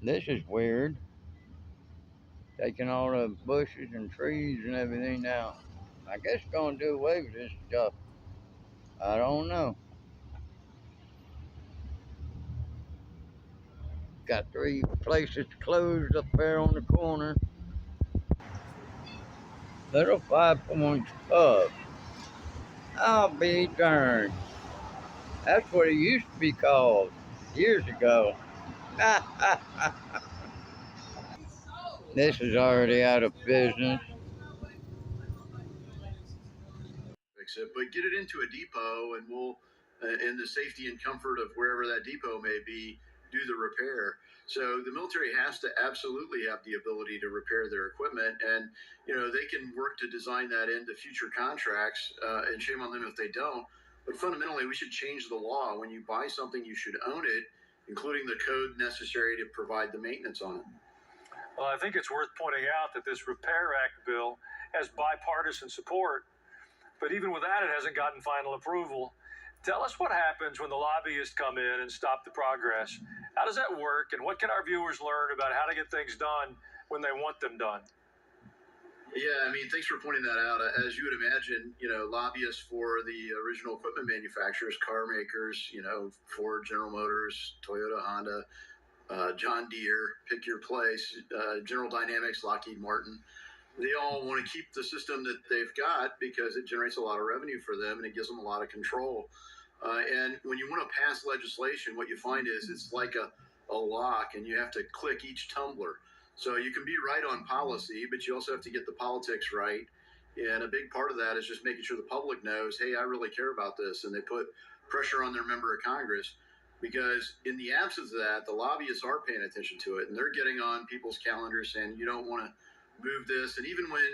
This is weird. Taking all the bushes and trees and everything down. I guess gonna do away with this stuff. I don't know. Got three places closed up there on the corner. Little 5 Points Pub. I'll be darned. That's what it used to be called years ago. This is already out of business. Fix it, but get it into a depot, and we'll, in the safety and comfort of wherever that depot may be, do the repair. So the military has to absolutely have the ability to repair their equipment, and they can work to design that into future contracts. And shame on them if they don't. But fundamentally, we should change the law. When you buy something, you should own it, including the code necessary to provide the maintenance on it. Well, I think it's worth pointing out that this Repair Act bill has bipartisan support, but even with that, it hasn't gotten final approval. Tell us what happens when the lobbyists come in and stop the progress. How does that work, and what can our viewers learn about how to get things done when they want them done? Yeah, I mean, thanks for pointing that out. As you would imagine, lobbyists for the original equipment manufacturers, car makers, Ford, General Motors, Toyota, Honda, John Deere, pick your place, General Dynamics, Lockheed Martin. They all want to keep the system that they've got because it generates a lot of revenue for them and it gives them a lot of control. And when you want to pass legislation, what you find is it's like a lock, and you have to click each tumbler. So you can be right on policy, but you also have to get the politics right. And a big part of that is just making sure the public knows, hey, I really care about this. And they put pressure on their member of Congress, because in the absence of that, the lobbyists are paying attention to it, and they're getting on people's calendars saying, you don't want to move this. And even when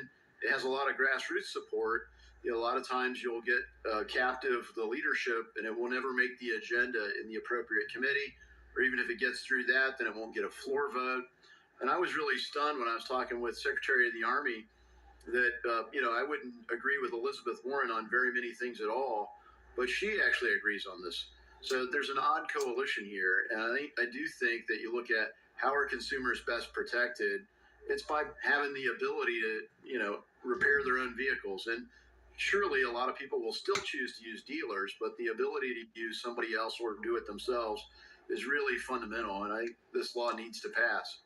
it has a lot of grassroots support, a lot of times you'll get captive the leadership, and it will never make the agenda in the appropriate committee, or even if it gets through that, then it won't get a floor vote. And I was really stunned when I was talking with Secretary of the Army that I wouldn't agree with Elizabeth Warren on very many things at all, but she actually agrees on this. So there's an odd coalition here, and I do think that you look at how are consumers best protected. It's by having the ability to repair their own vehicles. And surely a lot of people will still choose to use dealers, but the ability to use somebody else or do it themselves is really fundamental, and I think this law needs to pass.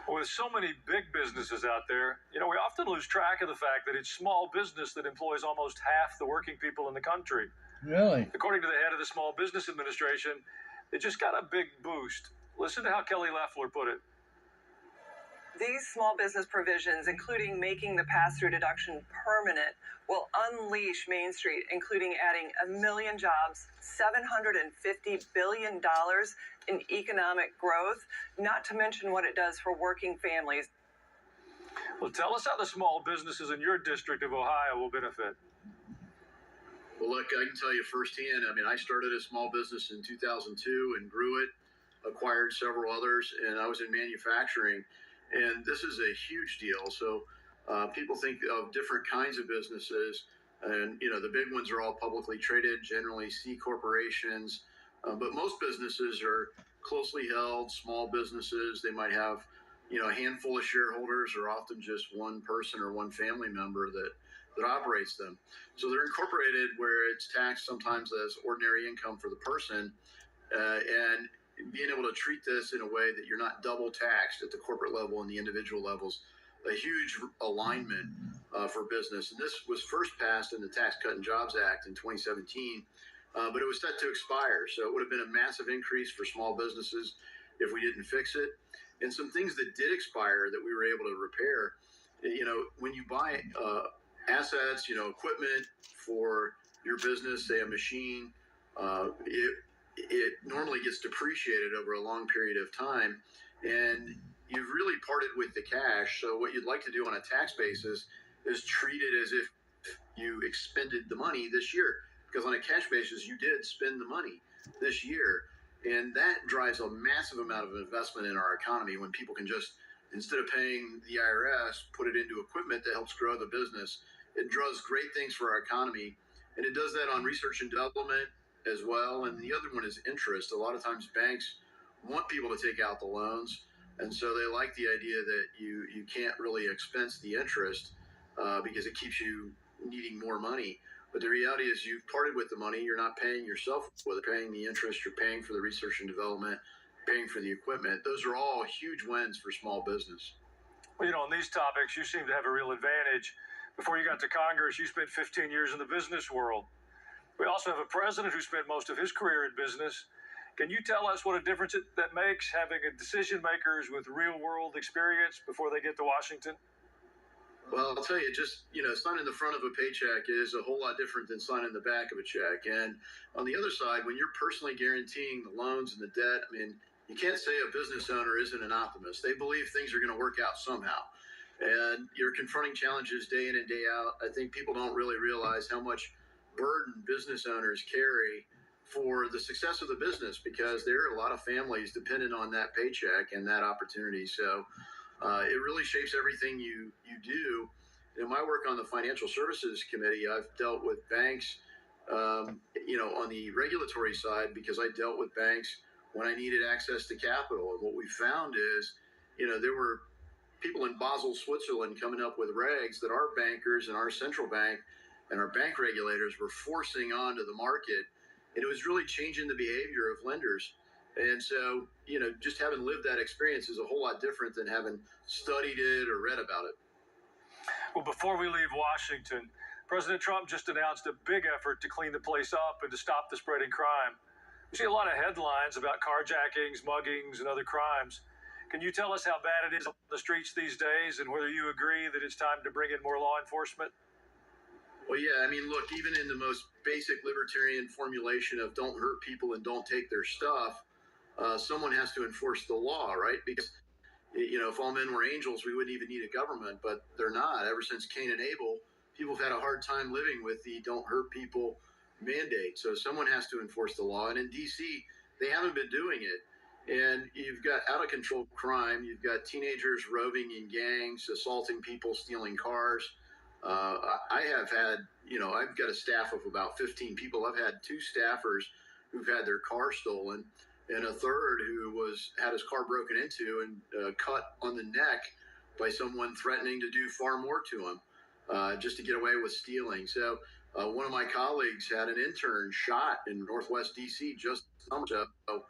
With so many big businesses out there, we often lose track of the fact that it's small business that employs almost half the working people in the country. Really? According to the head of the Small Business Administration, it just got a big boost. Listen to how Kelly Loeffler put it. These small business provisions, including making the pass-through deduction permanent, will unleash Main Street, including adding 1 million jobs, $750 billion in economic growth, not to mention what it does for working families. Well, tell us how the small businesses in your district of Ohio will benefit. Well, look, I can tell you firsthand. I mean, I started a small business in 2002 and grew it, acquired several others, and I was in manufacturing. And this is a huge deal. So people think of different kinds of businesses, and the big ones are all publicly traded, generally C corporations. But most businesses are closely held, small businesses. They might have a handful of shareholders, or often just one person or one family member that operates them. So they're incorporated where it's taxed sometimes as ordinary income for the person, and being able to treat this in a way that you're not double taxed at the corporate level and the individual levels, a huge alignment for business. And this was first passed in the Tax Cut and Jobs Act in 2017, but it was set to expire. So it would have been a massive increase for small businesses if we didn't fix it. And some things that did expire that we were able to repair, when you buy assets, equipment for your business, say a machine, it normally gets depreciated over a long period of time, and you've really parted with the cash. So what you'd like to do on a tax basis is treat it as if you expended the money this year, because on a cash basis, you did spend the money this year. And that drives a massive amount of investment in our economy when people can just, instead of paying the IRS, put it into equipment that helps grow the business. It draws great things for our economy, and it does that on research and development as well. And the other one is interest. A lot of times banks want people to take out the loans. And so they like the idea that you can't really expense the interest because it keeps you needing more money. But the reality is you've parted with the money. You're not paying yourself with it, paying the interest. You're paying for the research and development, paying for the equipment. Those are all huge wins for small business. Well, on these topics, you seem to have a real advantage. Before you got to Congress, you spent 15 years in the business world. We also have a president who spent most of his career in business. Can you tell us what a difference that makes having a decision makers with real world experience before they get to Washington? Well, I'll tell you, just, signing the front of a paycheck is a whole lot different than signing the back of a check. And on the other side, when you're personally guaranteeing the loans and the debt, you can't say a business owner isn't an optimist. They believe things are going to work out somehow. And you're confronting challenges day in and day out. I think people don't really realize how much burden business owners carry for the success of the business, because there are a lot of families dependent on that paycheck and that opportunity. So it really shapes everything you do. In my work on the Financial Services Committee, I've dealt with banks, on the regulatory side, because I dealt with banks when I needed access to capital. And what we found is, there were people in Basel, Switzerland coming up with regs that our bankers and our central bank and our bank regulators were forcing onto the market. And it was really changing the behavior of lenders. And so, just having lived that experience is a whole lot different than having studied it or read about it. Well, before we leave Washington, President Trump just announced a big effort to clean the place up and to stop the spreading crime. We see a lot of headlines about carjackings, muggings, and other crimes. Can you tell us how bad it is on the streets these days and whether you agree that it's time to bring in more law enforcement? Well, yeah, look, even in the most basic libertarian formulation of don't hurt people and don't take their stuff, someone has to enforce the law, right? Because, if all men were angels, we wouldn't even need a government, but they're not. Ever since Cain and Abel, people have had a hard time living with the don't hurt people mandate. So someone has to enforce the law. And in D.C., they haven't been doing it. And you've got out of control crime. You've got teenagers roving in gangs, assaulting people, stealing cars. I have had, I've got a staff of about 15 people. I've had 2 staffers who've had their car stolen, and a third who had his car broken into and cut on the neck by someone threatening to do far more to him just to get away with stealing. So one of my colleagues had an intern shot in Northwest D.C. just summer. So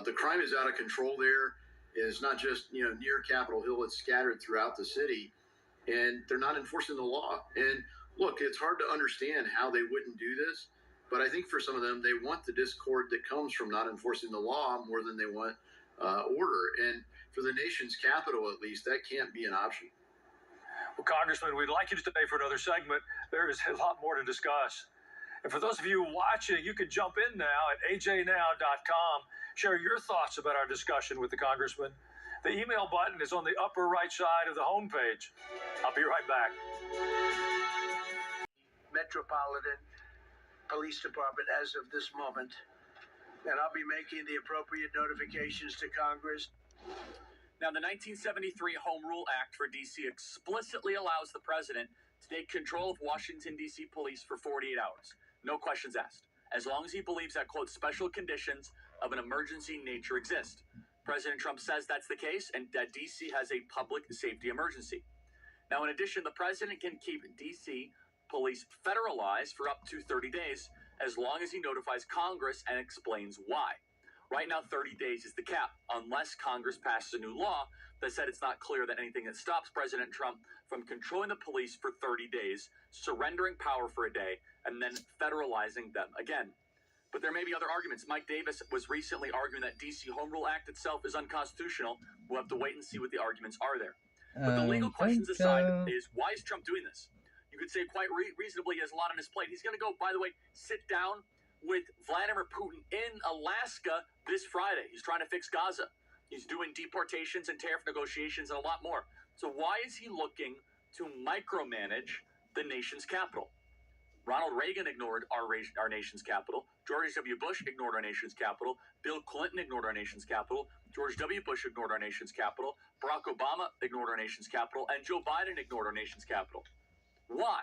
the crime is out of control there. It's not just, near Capitol Hill. It's scattered throughout the city. And they're not enforcing the law. And look, it's hard to understand how they wouldn't do this. But I think for some of them, they want the discord that comes from not enforcing the law more than they want order. And for the nation's capital, at least, that can't be an option. Well, Congressman, we'd like you to stay for another segment. There is a lot more to discuss. And for those of you watching, you can jump in now at ajnow.com. Share your thoughts about our discussion with the Congressman. The email button is on the upper right side of the homepage. I'll be right back. Metropolitan Police Department as of this moment, and I'll be making the appropriate notifications to Congress. Now, the 1973 Home Rule Act for D.C. explicitly allows the president to take control of Washington, D.C. police for 48 hours. No questions asked, as long as he believes that, quote, special conditions of an emergency nature exist. President Trump says that's the case and that D.C. has a public safety emergency. Now, in addition, the president can keep D.C. police federalized for up to 30 days as long as he notifies Congress and explains why. Right now, 30 days is the cap, unless Congress passes a new law that said it's not clear that anything that stops President Trump from controlling the police for 30 days, surrendering power for a day, and then federalizing them again. But there may be other arguments. Mike Davis was recently arguing that D.C. Home Rule Act itself is unconstitutional. We'll have to wait and see what the arguments are there. But the legal questions aside, is why is Trump doing this? You could say quite reasonably he has a lot on his plate. He's going to go, by the way, sit down with Vladimir Putin in Alaska this Friday. He's trying to fix Gaza. He's doing deportations and tariff negotiations and a lot more. So why is he looking to micromanage the nation's capital? Ronald Reagan ignored our nation's capital. George W. Bush ignored our nation's capital. Bill Clinton ignored our nation's capital. George W. Bush ignored our nation's capital. Barack Obama ignored our nation's capital. And Joe Biden ignored our nation's capital. Why?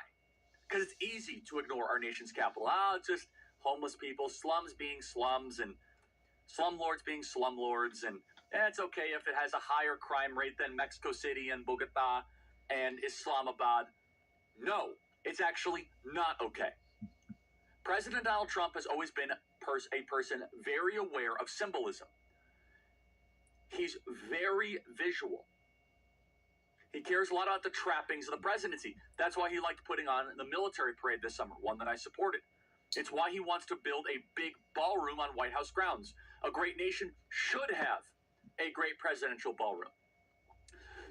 Because it's easy to ignore our nation's capital. It's just homeless people, slums being slums, and slumlords being slumlords, and it's okay if it has a higher crime rate than Mexico City and Bogota and Islamabad. No, it's actually not okay. President Donald Trump has always been a person very aware of symbolism. He's very visual. He cares a lot about the trappings of the presidency. That's why he liked putting on the military parade this summer, one that I supported. It's why he wants to build a big ballroom on White House grounds. A great nation should have a great presidential ballroom.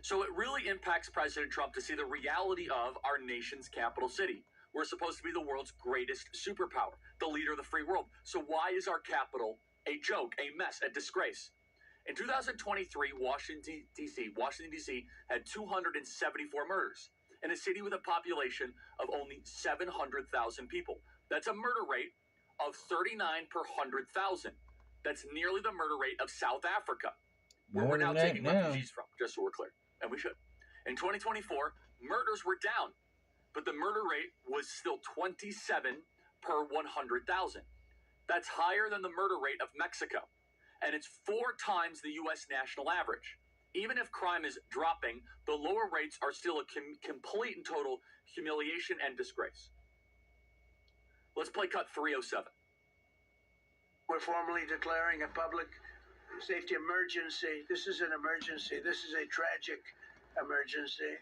So it really impacts President Trump to see the reality of our nation's capital city. We're supposed to be the world's greatest superpower, the leader of the free world. So why is our capital a joke, a mess, a disgrace? In 2023, Washington, D.C. had 274 murders in a city with a population of only 700,000 people. That's a murder rate of 39 per 100,000. That's nearly the murder rate of South Africa, where we're now taking refugees from, just so we're clear. And we should. In 2024, murders were down, but the murder rate was still 27 per 100,000. That's higher than the murder rate of Mexico, and it's 4 times the U.S. national average. Even if crime is dropping, the lower rates are still a complete and total humiliation and disgrace. Let's play cut 307. We're formally declaring a public safety emergency. This is an emergency. This is a tragic emergency.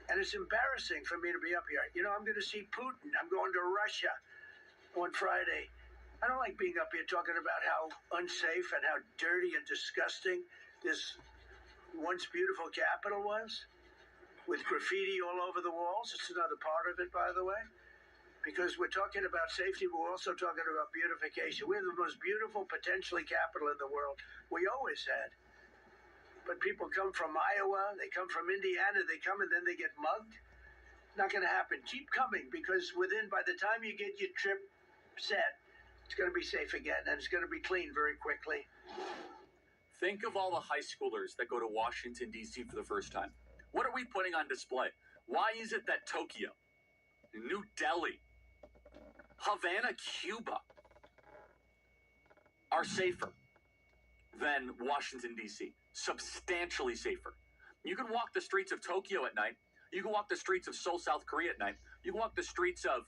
And it's embarrassing for me to be up here. You know, I'm going to see Putin. I'm going to Russia on Friday. I don't like being up here talking about how unsafe and how dirty and disgusting this once beautiful capital was, with graffiti all over the walls. It's another part of it, by the way, because we're talking about safety, but we're also talking about beautification. We're the most beautiful, potentially, capital in the world. We always had. But people come from Iowa, they come from Indiana, they come and then they get mugged. Not going to happen. Keep coming, because by the time you get your trip set, it's going to be safe again, and it's going to be clean very quickly. Think of all the high schoolers that go to Washington, D.C. for the first time. What are we putting on display? Why is it that Tokyo, New Delhi, Havana, Cuba are safer than Washington, D.C.? Substantially safer. You can walk the streets of Tokyo at night. You can walk the streets of Seoul, South Korea at night. You can walk the streets of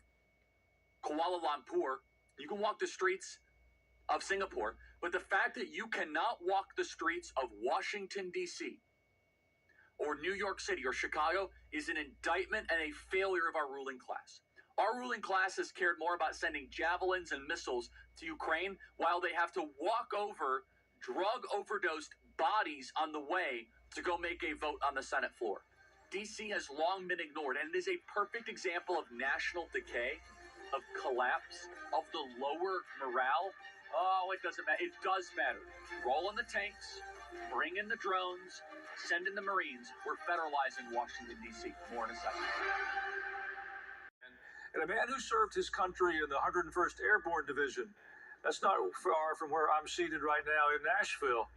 Kuala Lumpur. You can walk the streets of Singapore. But the fact that you cannot walk the streets of Washington, D.C., or New York City or Chicago is an indictment and a failure of our ruling class. Our ruling class has cared more about sending javelins and missiles to Ukraine while they have to walk over drug overdosed bodies on the way to go make a vote on the Senate floor. D.C. has long been ignored, and it is a perfect example of national decay, of collapse, of the lower morale. Oh, it doesn't matter. It does matter. Roll in the tanks, bring in the drones, send in the Marines. We're federalizing Washington, D.C. More in a second. And a man who served his country in the 101st Airborne Division. That's not far from where I'm seated right now in Nashville.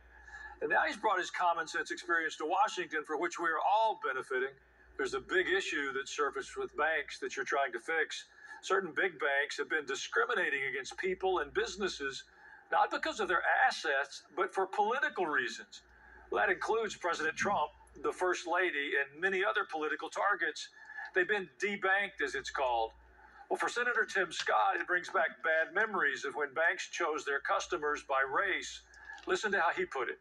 And now he's brought his common sense experience to Washington, for which we are all benefiting. There's a big issue that surfaced with banks that you're trying to fix. Certain big banks have been discriminating against people and businesses, not because of their assets, but for political reasons. Well, that includes President Trump, the First Lady, and many other political targets. They've been debanked, as it's called. Well, for Senator Tim Scott, it brings back bad memories of when banks chose their customers by race. Listen to how he put it.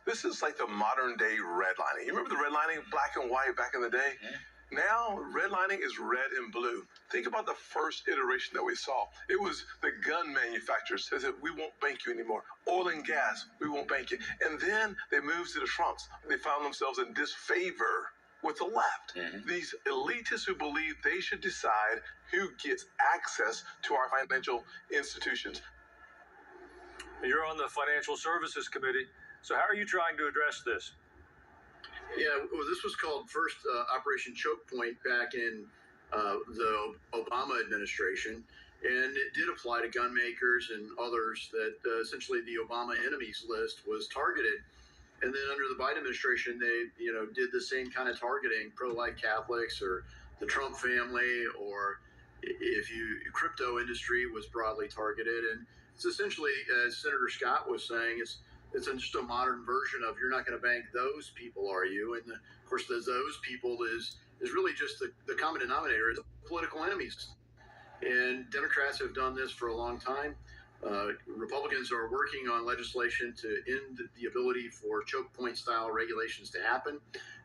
This is like the modern day redlining. You remember the redlining, black and white back in the day? Yeah. Now, redlining is red and blue. Think about the first iteration that we saw. It was the gun manufacturers says that we won't bank you anymore. Oil and gas, we won't bank you. And then they moved to the Trumps. They found themselves in disfavor with the left. Mm-hmm. These elitists who believe they should decide who gets access to our financial institutions. You're on the Financial Services Committee. So how are you trying to address this? Yeah, well, this was called first Operation Choke Point back in the Obama administration, and it did apply to gun makers and others that essentially the Obama enemies list was targeted. And then under the Biden administration, they did the same kind of targeting, pro-life Catholics or the Trump family, or crypto industry was broadly targeted. And It's essentially, as Senator Scott was saying, it's just a modern version of, you're not going to bank those people, are you? And of course, those people is really just the common denominator is political enemies. And Democrats have done this for a long time. Republicans are working on legislation to end the ability for choke point style regulations to happen.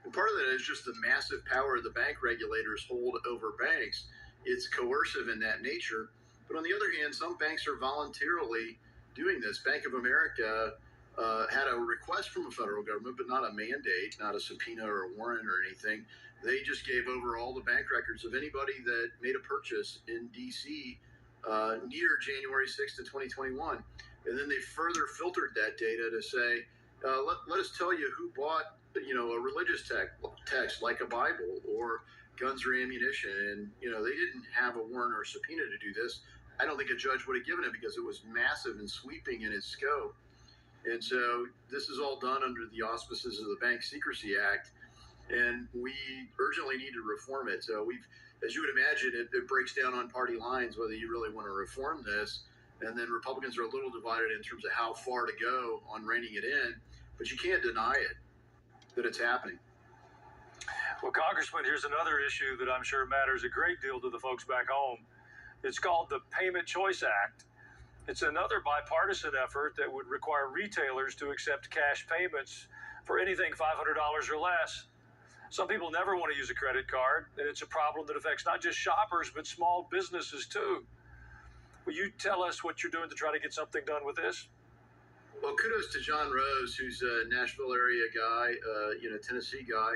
And part of that is just the massive power the bank regulators hold over banks. It's coercive in that nature. But on the other hand, some banks are voluntarily doing this. Bank of America had a request from the federal government, but not a mandate, not a subpoena or a warrant or anything. They just gave over all the bank records of anybody that made a purchase in D.C. Near January 6th of 2021. And then they further filtered that data to say, let us tell you who bought, a religious text like a Bible or guns or ammunition. And, they didn't have a warrant or a subpoena to do this. I don't think a judge would have given it because it was massive and sweeping in its scope. And so this is all done under the auspices of the Bank Secrecy Act. And we urgently need to reform it. So as you would imagine, it breaks down on party lines whether you really want to reform this. And then Republicans are a little divided in terms of how far to go on reining it in. But you can't deny it, that it's happening. Well, Congressman, here's another issue that I'm sure matters a great deal to the folks back home. It's called the Payment Choice Act. It's another bipartisan effort that would require retailers to accept cash payments for anything $500 or less. Some people never want to use a credit card, and it's a problem that affects not just shoppers, but small businesses too. Will you tell us what you're doing to try to get something done with this? Well, kudos to John Rose, who's a Nashville area guy, Tennessee guy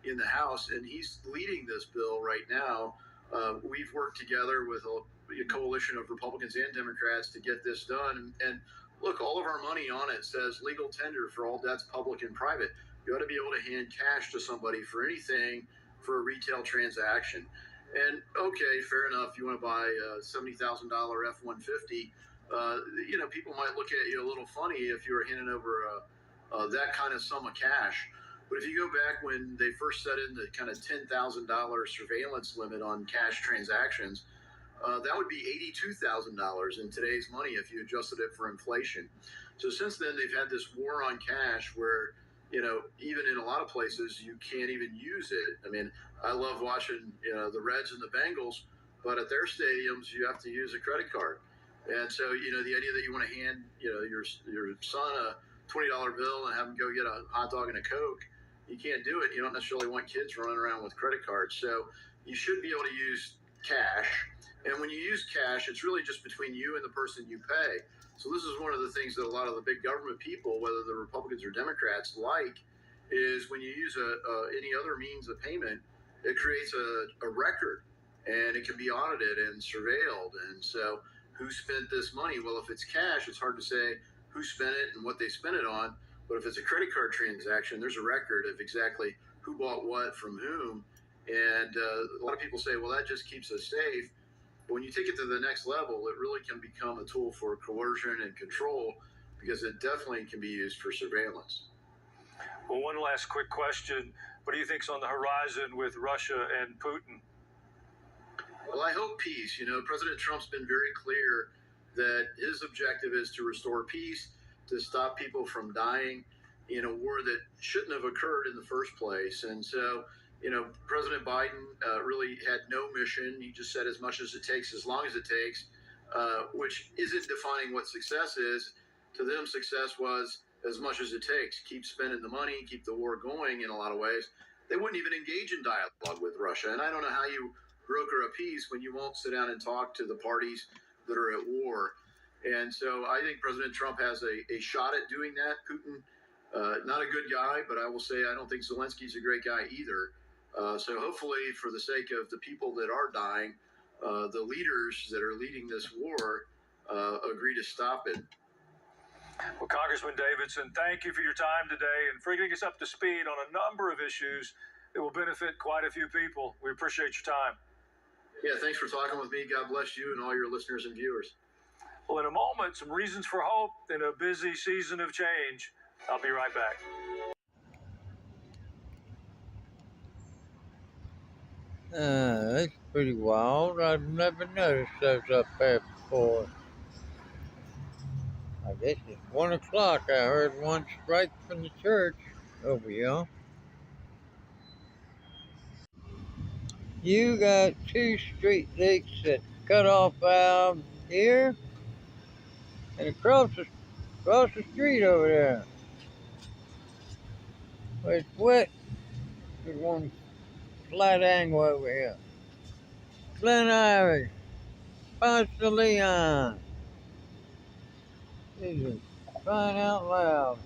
in the House, and he's leading this bill right now. We've worked together with a coalition of Republicans and Democrats to get this done. And look, all of our money on it says legal tender for all debts, public and private. You ought to be able to hand cash to somebody for anything for a retail transaction. And okay, fair enough. You want to buy a $70,000 F-150. People might look at you a little funny if you were handing over that kind of sum of cash. But if you go back when they first set in the kind of $10,000 surveillance limit on cash transactions, that would be $82,000 in today's money if you adjusted it for inflation. So since then, they've had this war on cash where, even in a lot of places, you can't even use it. I mean, I love watching, the Reds and the Bengals, but at their stadiums, you have to use a credit card. And so, the idea that you want to hand, your son a $20 bill and have him go get a hot dog and a Coke, you can't do it. You don't necessarily want kids running around with credit cards. So you should be able to use cash. And when you use cash, it's really just between you and the person you pay. So this is one of the things that a lot of the big government people, whether the Republicans or Democrats, like, is when you use any other means of payment, it creates a record, and it can be audited and surveilled. And so who spent this money? Well, if it's cash, it's hard to say who spent it and what they spent it on. But if it's a credit card transaction, there's a record of exactly who bought what from whom. And a lot of people say, well, that just keeps us safe. But when you take it to the next level, it really can become a tool for coercion and control, because it definitely can be used for surveillance. Well, one last quick question. What do you think's on the horizon with Russia and Putin? Well, I hope peace. President Trump's been very clear that his objective is to restore peace, to stop people from dying in a war that shouldn't have occurred in the first place. And so, President Biden really had no mission. He just said as much as it takes, as long as it takes, which isn't defining what success is. To them, success was as much as it takes. Keep spending the money, keep the war going in a lot of ways. They wouldn't even engage in dialogue with Russia. And I don't know how you broker a peace when you won't sit down and talk to the parties that are at war. And so I think President Trump has a shot at doing that. Putin, not a good guy, but I will say I don't think Zelensky's a great guy either. So hopefully, for the sake of the people that are dying, the leaders that are leading this war agree to stop it. Well, Congressman Davidson, thank you for your time today and for getting us up to speed on a number of issues that will benefit quite a few people. We appreciate your time. Yeah, thanks for talking with me. God bless you and all your listeners and viewers. Well, in a moment, some reasons for hope in a busy season of change. I'll be right back. That's pretty wild. I've never noticed those up there before. I guess it's 1 o'clock. I heard one strike from the church over here. You got 2 street leaks that cut off out here and across the street over there. Where it's wet, there's one slight angle over here. Glen Irish, Ponce de Leon. These are crying out loud.